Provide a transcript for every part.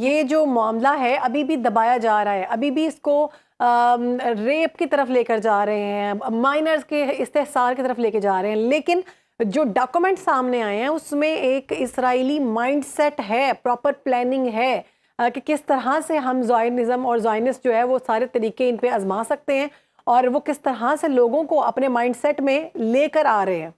یہ جو معاملہ ہے ابھی بھی دبایا جا رہا ہے, ابھی بھی اس کو ریپ کی طرف لے کر جا رہے ہیں, مائنرز کے استحصال کی طرف لے کے جا رہے ہیں, لیکن جو ڈاکومنٹ سامنے آئے ہیں اس میں ایک اسرائیلی مائنڈ سیٹ ہے, پراپر پلاننگ ہے کہ کس طرح سے ہم زائنزم اور زائنسٹ جو ہے وہ سارے طریقے ان پہ آزما سکتے ہیں, اور وہ کس طرح سے لوگوں کو اپنے مائنڈ سیٹ میں لے کر آ رہے ہیں.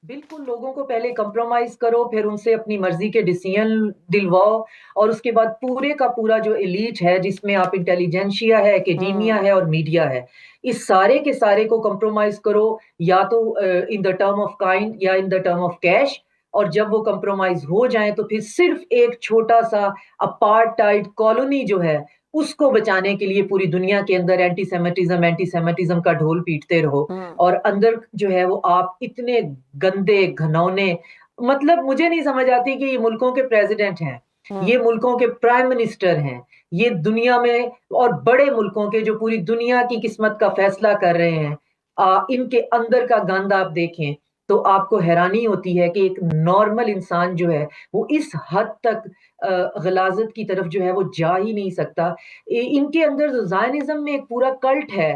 بالکل, لوگوں کو پہلے کمپرومائز کرو, پھر ان سے اپنی مرضی کے ڈیسیژن دلواؤ, اور اس کے بعد پورے کا پورا جو ایلیٹ ہے جس میں آپ انٹیلیجنشیا ہے, اکیڈیمیا ہے اور میڈیا ہے, اس سارے کے سارے کو کمپرومائز کرو, یا تو ان دا ٹرم آف کائنڈ یا ان دا ٹرم آف کیش, اور جب وہ کمپرومائز ہو جائیں تو پھر صرف ایک چھوٹا سا اپارٹائڈ کالونی جو ہے اس کو بچانے کے لیے پوری دنیا کے اندر اینٹی سیمیٹزم کا ڈھول پیٹتے رہو, اور اندر جو ہے وہ آپ اتنے گندے گھنونے, مطلب مجھے نہیں سمجھ آتی کہ یہ ملکوں کے پریزیڈنٹ ہیں, یہ ملکوں کے پرائم منسٹر ہیں, یہ دنیا میں اور بڑے ملکوں کے جو پوری دنیا کی قسمت کا فیصلہ کر رہے ہیں, ان کے اندر کا گند آپ دیکھیں تو آپ کو حیرانی ہوتی ہے کہ ایک نارمل انسان جو ہے وہ اس حد تک غلاظت کی طرف جو ہے وہ جا ہی نہیں سکتا. ان کے اندر زائنزم میں ایک پورا کلٹ ہے,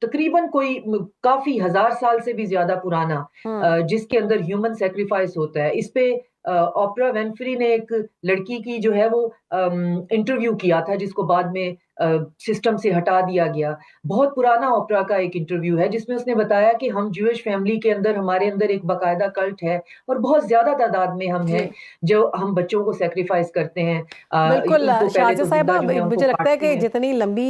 تقریباً کوئی کافی ہزار سال سے بھی زیادہ پرانا, جس کے اندر ہیومن سیکریفائس ہوتا ہے. اس پہ اوپرا وینفری نے ایک لڑکی کی جو ہے وہ انٹرویو کیا تھا, جس کو بعد میں سسٹم سے ہٹا دیا گیا. بہت پرانا اوپرا کا ایک انٹرویو ہے جس میں اس نے بتایا کہ ہم جوش فیملی کے اندر, ہمارے اندر ایک باقاعدہ کلٹ ہے, اور بہت زیادہ تعداد میں ہم ہیں جو ہم بچوں کو سیکریفائس کرتے ہیں, بالکل ان کو پہلے شازیہ تو صاحبہ, زندہ جو ہے ان کو مجھے لگتا ہے کاٹتے کہ ہیں. جتنی لمبی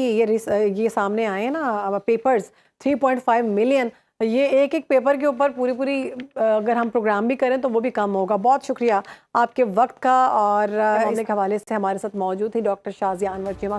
یہ سامنے آئے ہیں نا پیپرز 3.5 ملین, یہ ایک ایک پیپر کے اوپر پوری اگر ہم پروگرام بھی کریں تو وہ بھی کم ہوگا. بہت شکریہ آپ کے وقت کا, اور اس کے حوالے سے ہمارے ساتھ موجود تھی ڈاکٹر شازیہ انور چیمہ.